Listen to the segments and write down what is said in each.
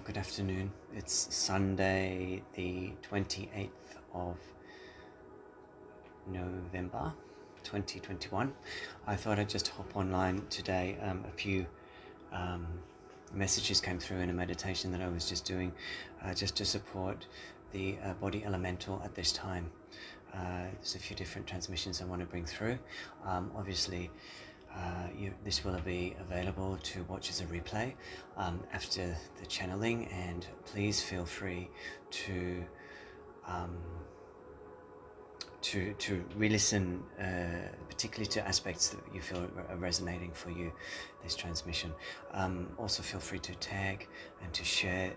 Good afternoon. It's Sunday, the 28th of November 2021. I thought I'd just hop online today. A few messages came through in a meditation that I was just doing, just to support the body elemental at this time. There's a few different transmissions I want to bring through. Obviously, this will be available to watch as a replay after the channeling, and please feel free to re-listen, particularly to aspects that you feel are resonating for you, this transmission. Also feel free to tag and to share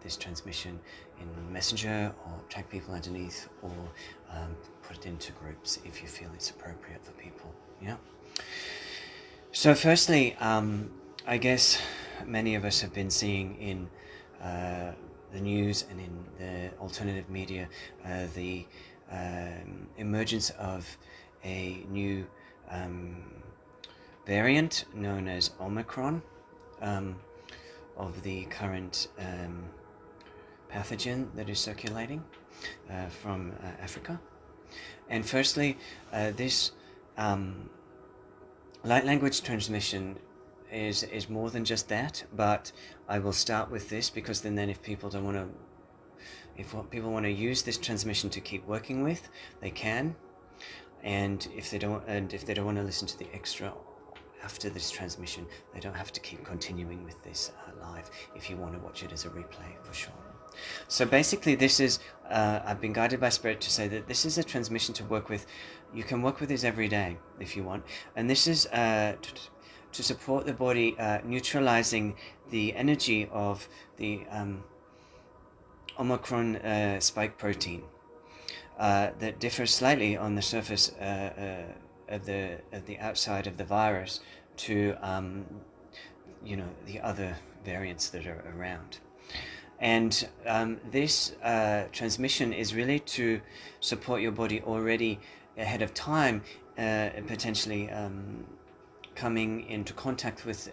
this transmission in Messenger, or tag people underneath, or put it into groups if you feel it's appropriate for people. Yeah. So firstly, I guess many of us have been seeing in the news and in the alternative media the emergence of a new variant known as Omicron of the current pathogen that is circulating from Africa. And firstly, this light language transmission is more than just that, but I will start with this because then if people don't want to, if people want to use this transmission to keep working with, they can. And if they don't want to listen to the extra after this transmission, they don't have to keep continuing with this live if you want to watch it as a replay, for sure. So basically this is, I've been guided by Spirit to say that this is a transmission to work with. You can work with this every day if you want. And this is to support the body, neutralizing the energy of the Omicron S.pike Protein that differs slightly on the surface of the outside of the virus to the other variants that are around. And this transmission is really to support your body already ahead of time, potentially coming into contact with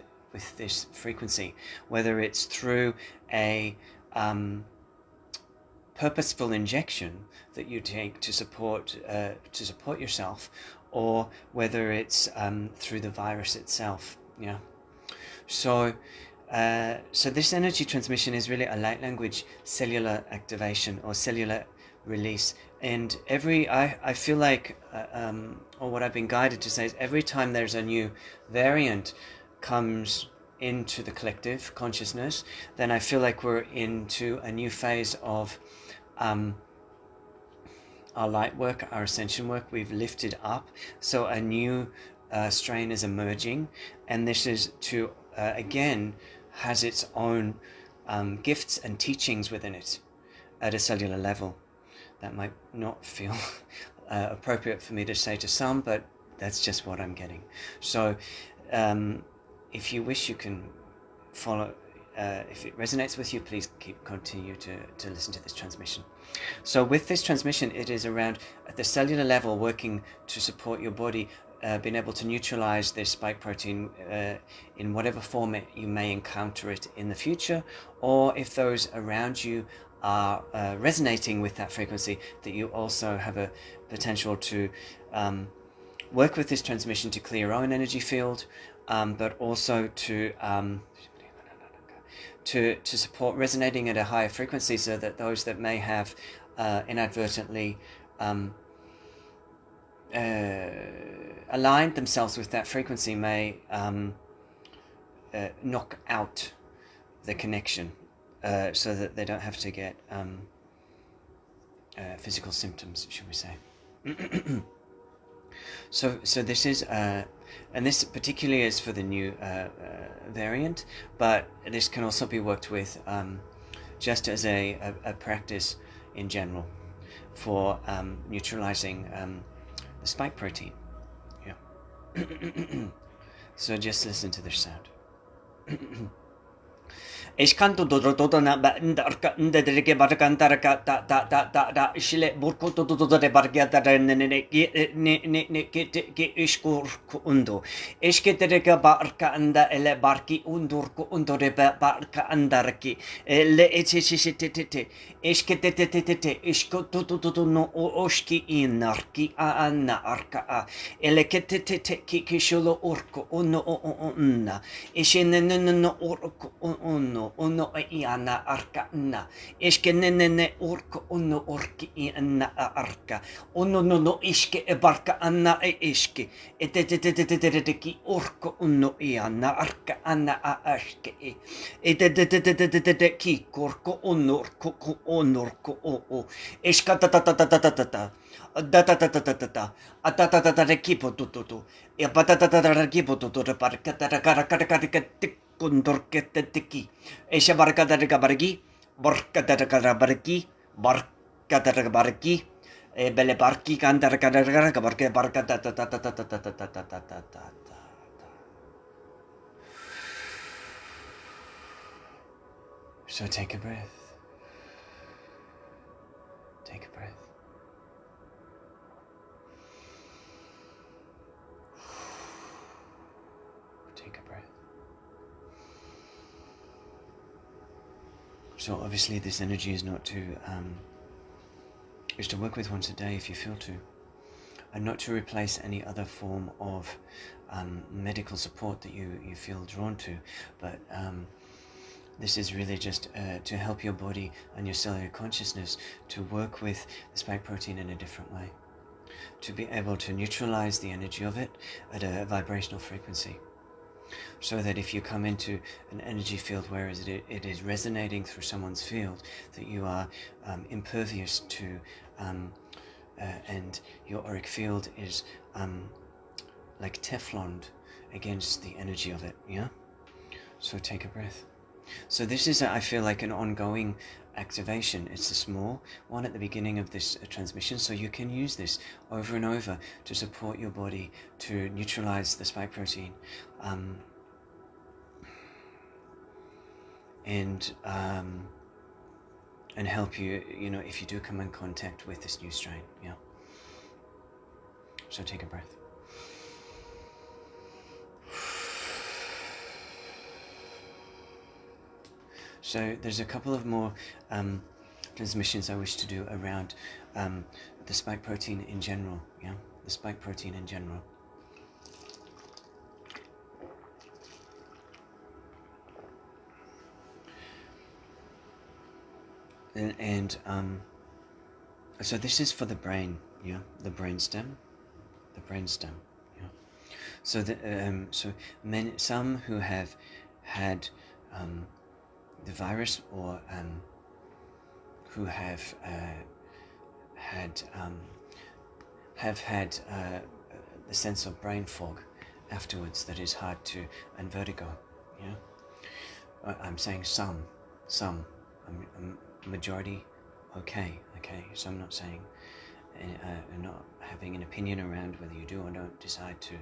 this frequency, whether it's through a purposeful injection that you take to support yourself, or whether it's through the virus itself. Yeah. So this energy transmission is really a light language cellular activation or cellular release. And I feel like, or what I've been guided to say is, every time there's a new variant comes into the collective consciousness, then I feel like we're into a new phase of our light work, our ascension work. We've lifted up, so a new strain is emerging, and this is to again has its own gifts and teachings within it at a cellular level. That might not feel appropriate for me to say to some, but that's just what I'm getting. So if you wish, you can follow. If it resonates with you, please continue to listen to this transmission. So with this transmission, it is around at the cellular level, working to support your body, being able to neutralize this spike protein in whatever form you may encounter it in the future, or if those around you are resonating with that frequency, that you also have a potential to work with this transmission to clear your own energy field, but also to support resonating at a higher frequency, so that those that may have inadvertently aligned themselves with that frequency may knock out the connection, so that they don't have to get physical symptoms, should we say. So this is, and this particularly is for the new variant, but this can also be worked with just as a practice in general for neutralizing the spike protein. Yeah. So just listen to this sound. Escanto do na ba ndarka ndedreke barkantara ta shile burko to de bargata ne ke ishkur undo esketereka barka anda ele barki undurko undore barka andarki le te eskete isko to no oski inarki anna arka a ele te ki shulo urko ono onna eshene no urko ono iana arka na eske nene urko ono orki iana arka ono no iske e barka anna iske ki urko ono iana arka anna aske ki korko onorko o eska da equipo tututu e patata equipo tutu parka kondorketeki esha barka barki barki e belle barki cantar barka So take a breath. Take a breath. Take a breath. So obviously this energy is not to is to work with once a day if you feel to, and not to replace any other form of medical support that you feel drawn to, but this is really just to help your body and your cellular consciousness to work with the spike protein in a different way, to be able to neutralize the energy of it at a vibrational frequency, so that if you come into an energy field where it is resonating through someone's field, that you are impervious to, and your auric field is like Teflon against the energy of it, yeah? So take a breath. So this is, I feel like, an ongoing activation. It's a small one at the beginning of this transmission, so you can use this over and over to support your body to neutralize the spike protein, and help you, if you do come in contact with this new strain, yeah. So take a breath. So there's a couple of more transmissions I wish to do around the spike protein in general, yeah? The spike protein in general. And so this is for the brain, yeah? The brainstem, yeah? So some who have had the virus, or who have had the sense of brain fog afterwards that is hard to, and vertigo, yeah. I'm saying some, majority, okay. So I'm not saying, I'm not having an opinion around whether you do or don't decide to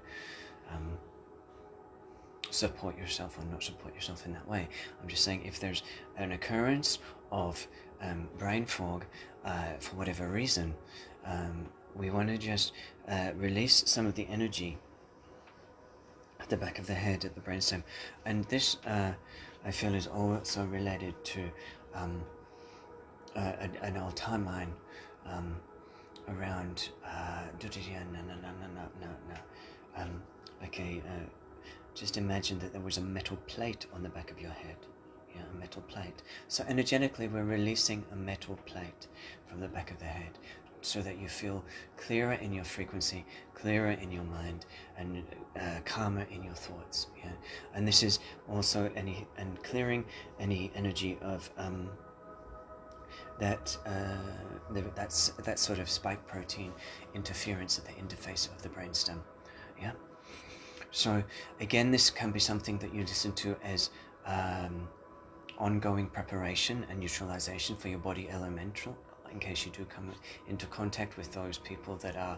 support yourself or not support yourself in that way. I'm just saying, if there's an occurrence of brain fog for whatever reason, we want to just release some of the energy at the back of the head, at the brainstem. And this, I feel, is also related to an old timeline around just imagine that there was a metal plate on the back of your head. Yeah, a metal plate. So energetically, we're releasing a metal plate from the back of the head, so that you feel clearer in your frequency, clearer in your mind, and calmer in your thoughts. Yeah, and this is also clearing any energy of that sort of spike protein interference at the interface of the brainstem. Yeah. So again, this can be something that you listen to as ongoing preparation and neutralization for your body elemental, in case you do come into contact with those people that are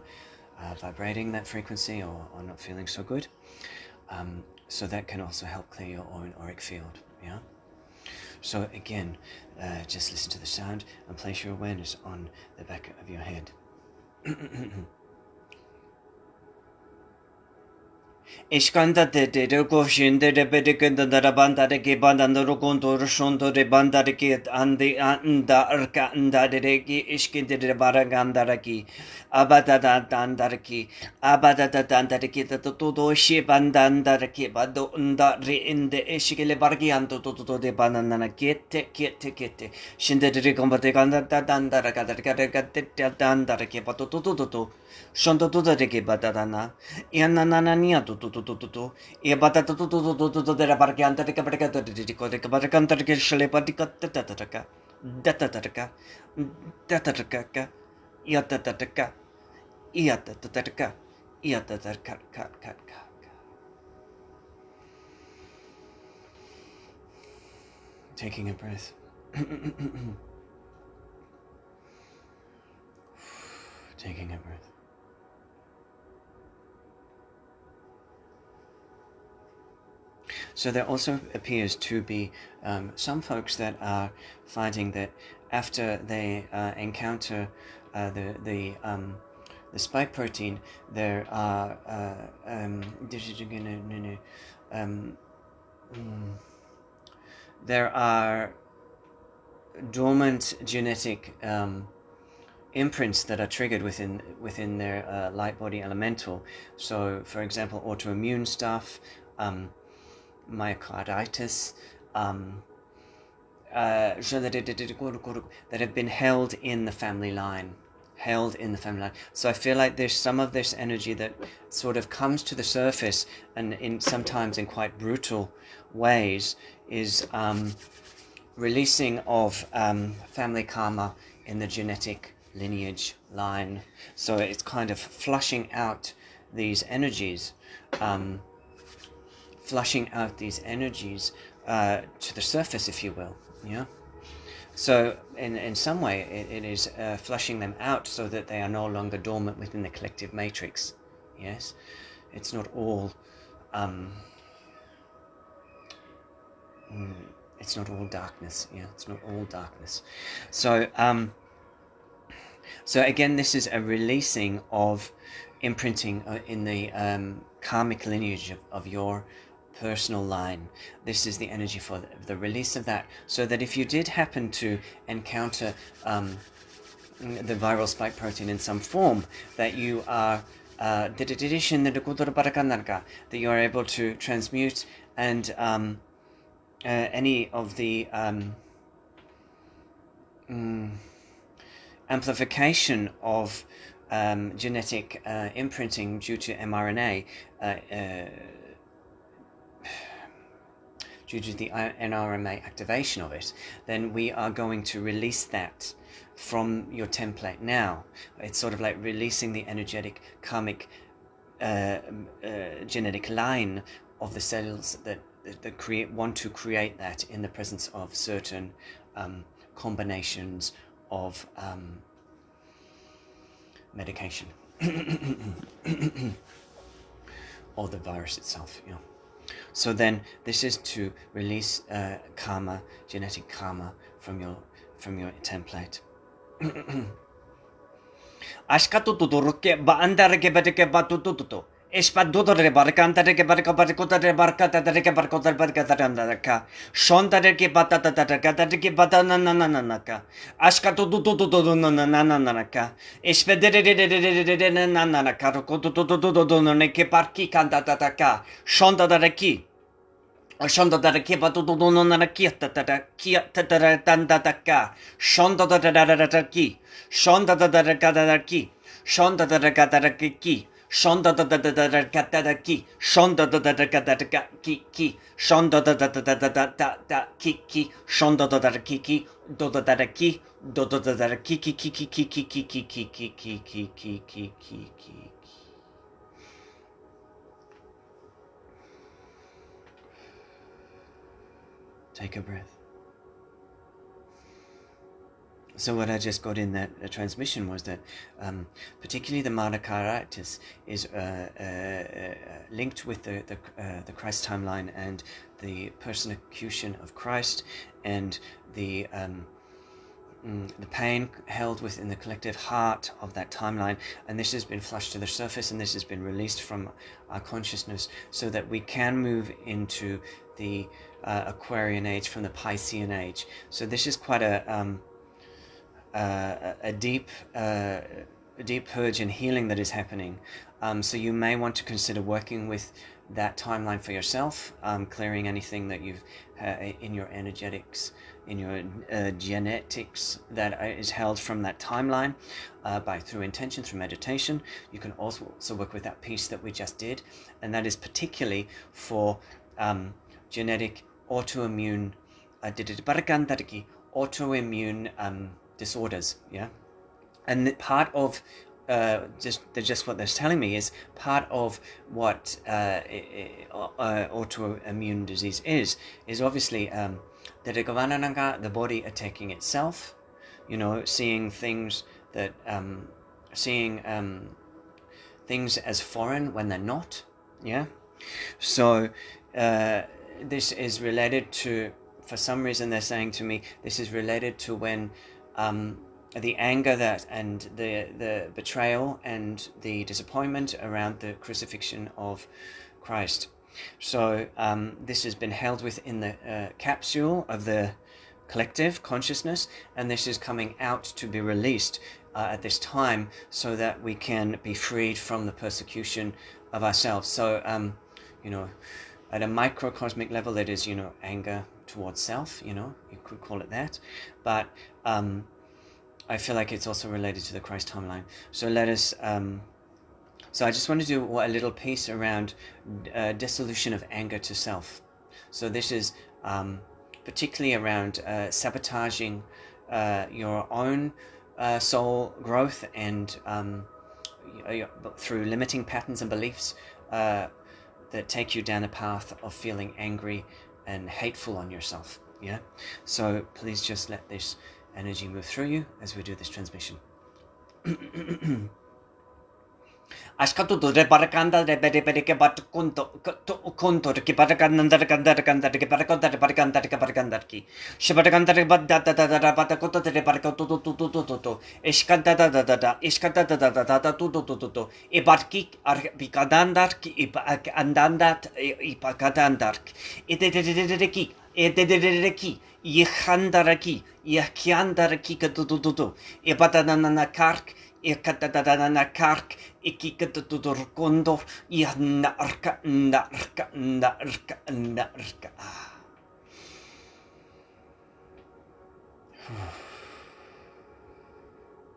vibrating that frequency or not feeling so good. So that can also help clear your own auric field. Yeah. So again, just listen to the sound and place your awareness on the back of your head. Ishkanda de Rokoshin de Bedekanda the Rabanda de Gibanda and the Rokonto Shonto de Banda de Kit and the Anda Arka anda de Reki Ishkin de Baragandaraki Abada Dandaraki Abada Dandaraki the Toto Shibandandaraki Bado Unda Re in the Ishkele Bargianto Toto de Banana Kete Shinde de Combataganda Dandaraka Dandaraki Batoto Shonto de Gibatana Iananania to e batata to della barchianta de capricato di capricanta che schlepatica tatataka datataka datataka iatataka iatataka iatataka taking a breath. Taking a breath. So there also appears to be some folks that are finding that after they encounter the spike protein, there are there are dormant genetic imprints that are triggered within their light body elemental. So, for example, autoimmune stuff. Myocarditis, that have been held in the family line. So I feel like there's some of this energy that sort of comes to the surface, and sometimes in quite brutal ways, is releasing of family karma in the genetic lineage line. So it's kind of flushing out these energies. Flushing out these energies to the surface, if you will. Yeah. So in some way, it is flushing them out so that they are no longer dormant within the collective matrix. Yes, it's not all. It's not all darkness. Yeah, it's not all darkness. So so again, this is a releasing of imprinting in the karmic lineage of your personal line. This is the energy for the release of that, so that if you did happen to encounter the viral spike protein in some form, that you are that you are able to transmute and any of the amplification of genetic imprinting due to mRNA, due to the NRMA activation of it, then we are going to release that from your template now. It's sort of like releasing the energetic karmic genetic line of the cells that want to create that in the presence of certain combinations of medication or the virus itself. Yeah. So then this is to release karma, genetic karma from your template. Ashkatuturuke ba andareke bateke batututo. Espadudore barcantareke barcaparicotare barcatareke barcotarbarcatarandaka. Shontareke batatatareke batananananaka. Ashkatutututunanananaka. Espedereke nananaka. Rokotututuneke parki cantataka. Shontareki. Shonda da kepa to no na kieta tata tanda taka. Shonda da ki. Shonda da ki. Shonda da ki. Shonda da ki. Shonda da ki. Shonda da ki. Shonda da ki. Do da ki. Do da ki. Take a breath. So what I just got in that transmission was that particularly the mana karmic is linked with the Christ timeline and the persecution of Christ and the pain held within the collective heart of that timeline, and this has been flushed to the surface, and this has been released from our consciousness so that we can move into the Aquarian age from the Piscean age. So this is quite a deep purge and healing that is happening. So you may want to consider working with that timeline for yourself, clearing anything that you've in your energetics, in your genetics that is held from that timeline through intention, through meditation. You can also work with that piece that we just did, and that is particularly for genetic autoimmune disorders, yeah. And part of just what they're telling me is part of what autoimmune disease is obviously the body attacking itself, seeing things that things as foreign when they're not, yeah. So this is related to, for some reason they're saying to me, this is related to when the anger and the betrayal and the disappointment around the crucifixion of Christ. So this has been held within the capsule of the collective consciousness, and this is coming out to be released at this time so that we can be freed from the persecution of ourselves. So at a microcosmic level, it is anger towards self, you could call it that, but I feel like it's also related to the Christ timeline. So let us so I just want to do a little piece around dissolution of anger to self. So this is particularly around sabotaging your own soul growth and through limiting patterns and beliefs that take you down the path of feeling angry and hateful on yourself, yeah? So please just let this energy move through you as we do this transmission. Ashkatutu reparakanda repereke bat kunto ki parakanda ki parakanda ki shibarakanda rebada bata koto reparakato to eskanta da iskanta da to ibarki arbikadandar ki ipakandandat ipakadandark itereki edereki yhandaraki yakyandaraki katututu ipatanana kark ikatadana kark ikikatuturkondo narka.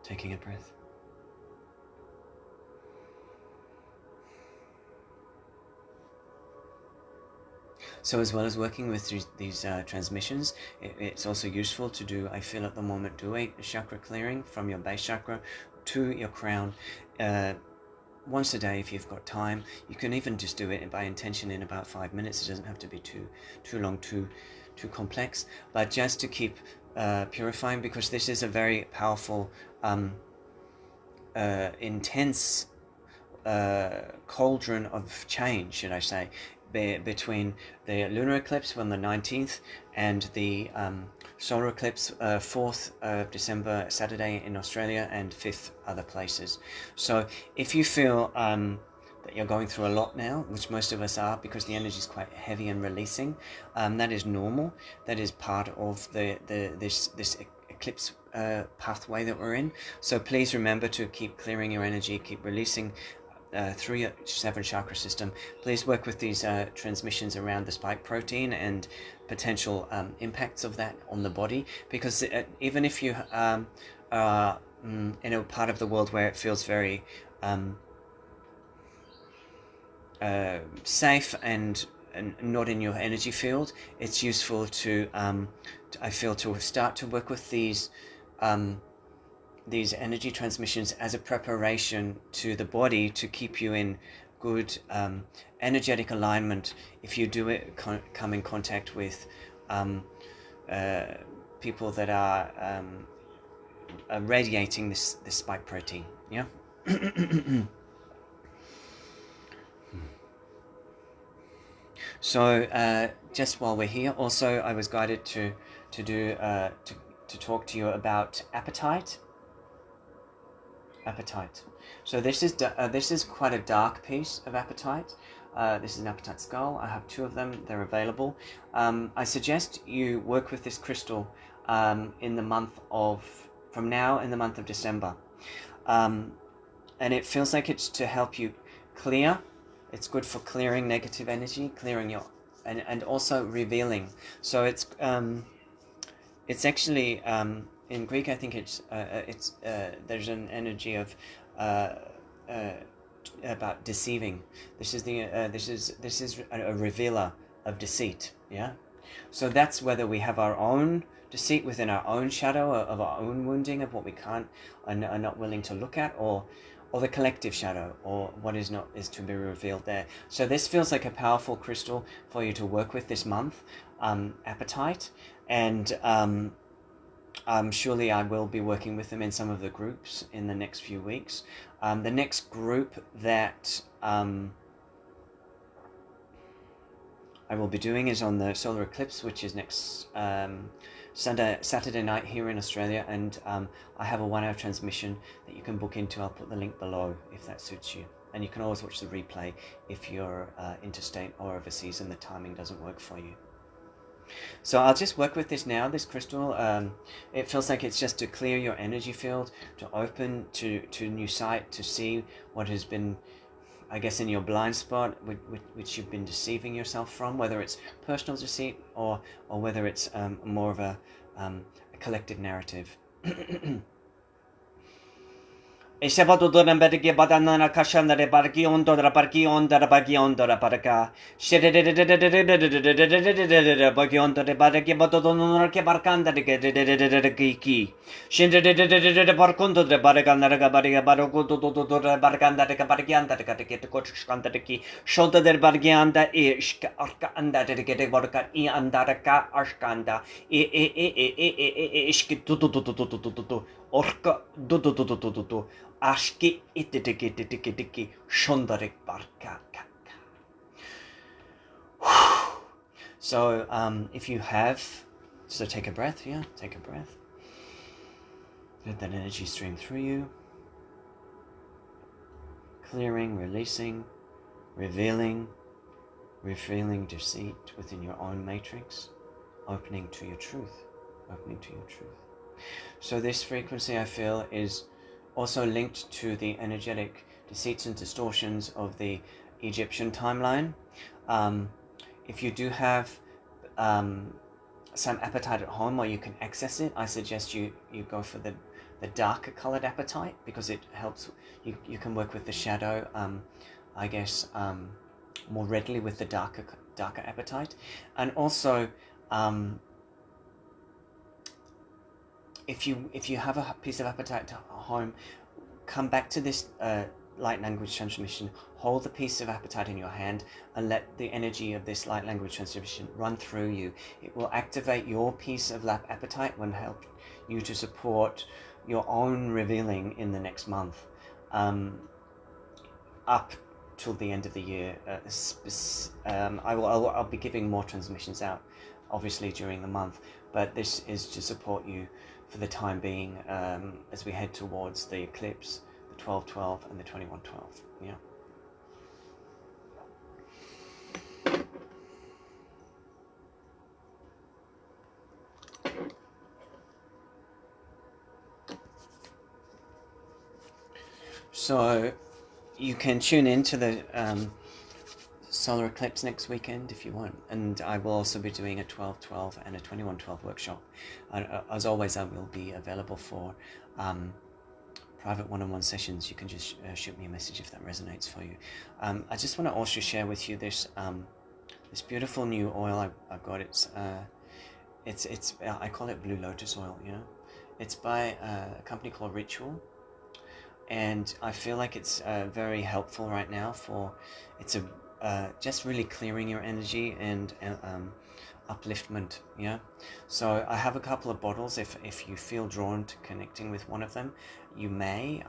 Taking a breath. So as well as working with these transmissions, it's also useful to do, I feel at the moment, do a chakra clearing from your base chakra to your crown once a day if you've got time. You can even just do it by intention in about 5 minutes. It doesn't have to be too long, too complex, but just to keep purifying, because this is a very powerful, intense cauldron of change, should I say, between the lunar eclipse on the 19th and the solar eclipse 4th of December, Saturday in Australia, and 5th other places. So if you feel that you're going through a lot now, which most of us are because the energy is quite heavy and releasing, that is normal. That is part of this eclipse pathway that we're in. So please remember to keep clearing your energy, keep releasing through your 7 chakra system. Please work with these transmissions around the spike protein and potential impacts of that on the body, because even if you are in a part of the world where it feels very safe and not in your energy field, it's useful to I feel to start to work with these energy transmissions as a preparation to the body to keep you in good energetic alignment. If you do it, come in contact with people that are radiating this spike protein. Yeah. So just while we're here, also I was guided to talk to you about Apitate. Apitate. So this is quite a dark piece of Apitate. This is an Apatite skull. I have 2 of them. They're available. I suggest you work with this crystal in the month of December. And it feels like it's to help you clear. It's good for clearing negative energy, clearing your, and also revealing. So it's actually in Greek, I think it's there's an energy of about deceiving. This is a revealer of deceit. Yeah. So that's whether we have our own deceit within our own shadow of our own wounding of what we can't and are not willing to look at, or the collective shadow, or what is to be revealed there. So this feels like a powerful crystal for you to work with this month, Apitate, and surely I will be working with them in some of the groups in the next few weeks. The next group that I will be doing is on the solar eclipse, which is next Saturday night here in Australia, and I have a 1-hour transmission that you can book into. I'll put the link below if that suits you, and you can always watch the replay if you're interstate or overseas and the timing doesn't work for you. So I'll just work with this now, this crystal. It feels like it's just to clear your energy field, to open to new sight, to see what has been, I guess, in your blind spot, which you've been deceiving yourself from, whether it's personal deceit or whether it's more of a collective narrative. Eshabatudoran Bergi Badanana Kashandare Bargi Ondora Bargi Ondara Bargi Ondora Barga Bargi Ondore Bargi Batodonor Kebarkanda Giki Shinde Barcondo de Baraganaga Bariga Barogo Barganda de Bargianda to get to Kochkanda de Ki Shonda de Bargianda Ishka Arka anda de get Borka I Andaraka Ashkanda Ishki Orka Ashki itiki shondarek barka. So if you have, so take a breath, yeah, take a breath. Let that energy stream through you. Clearing, releasing, revealing deceit within your own matrix, opening to your truth. So this frequency, I feel, is also linked to the energetic deceits and distortions of the Egyptian timeline. If you do have some Apatite at home or you can access it, I suggest you go for the darker colored Apatite, because it helps, you can work with the shadow, I guess, more readily with the darker Apatite. And also, if you have a piece of Apatite at home, come back to this light language transmission, hold the piece of Apatite in your hand and let the energy of this light language transmission run through you. It will activate your piece of Apatite and help you to support your own revealing in the next month, up till the end of the year. I'll be giving more transmissions out, obviously, during the month, but this is to support you for the time being, as we head towards the eclipse, the 12/12 and the 21/12. Yeah. So you can tune in to the solar eclipse next weekend if you want, and I will also be doing a 12/12 and a 21/12 workshop. As always, I will be available for private one-on-one sessions. You can just shoot me a message if that resonates for you. I just want to also share with you this this beautiful new oil I've got. It's I call it Blue Lotus oil. You know, it's by a company called Ritual. And I feel like it's very helpful right now. It's a just really clearing your energy and upliftment. Yeah, so I have a couple of bottles. If you feel drawn to connecting with one of them, you may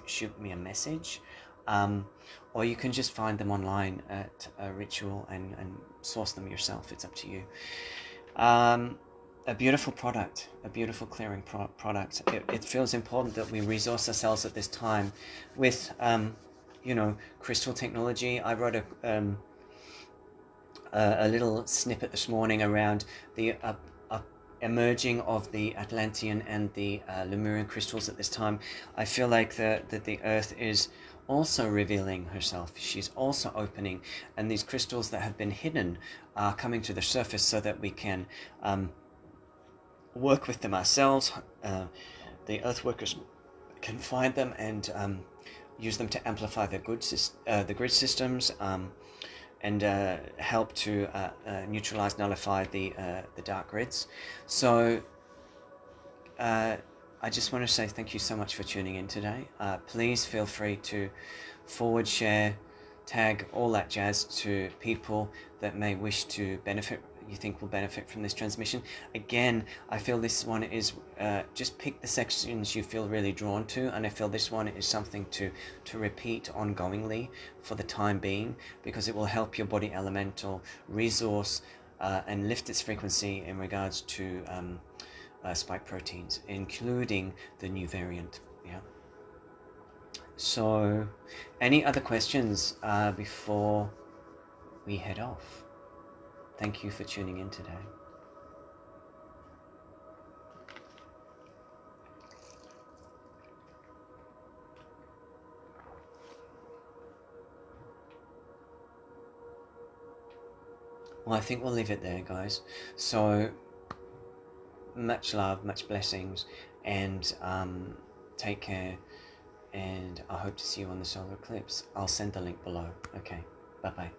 shoot me a message, or you can just find them online at Ritual and source them yourself. It's up to you. A beautiful product, a beautiful clearing product. It feels important that we resource ourselves at this time with you know, crystal technology. I wrote a little snippet this morning around the emerging of the Atlantean and the Lemurian crystals at this time. I feel like that the Earth is also revealing herself. She's also opening, and these crystals that have been hidden are coming to the surface so that we can work with them ourselves. The Earth workers can find them and use them to amplify the grid systems, and help to neutralize, nullify the dark grids. So I just want to say thank you so much for tuning in today. Please feel free to forward, share, tag, all that jazz to people that may wish to benefit, you think will benefit from this transmission. Again, I feel this one is just pick the sections you feel really drawn to, and I feel this one is something to repeat ongoingly for the time being, because it will help your body elemental resource and lift its frequency in regards to spike proteins, including the new variant. Yeah. So, any other questions before we head off? Thank you for tuning in today. Well, I think we'll leave it there, guys. So, much love, much blessings, and take care. And I hope to see you on the solar eclipse. I'll send the link below. Okay, bye-bye.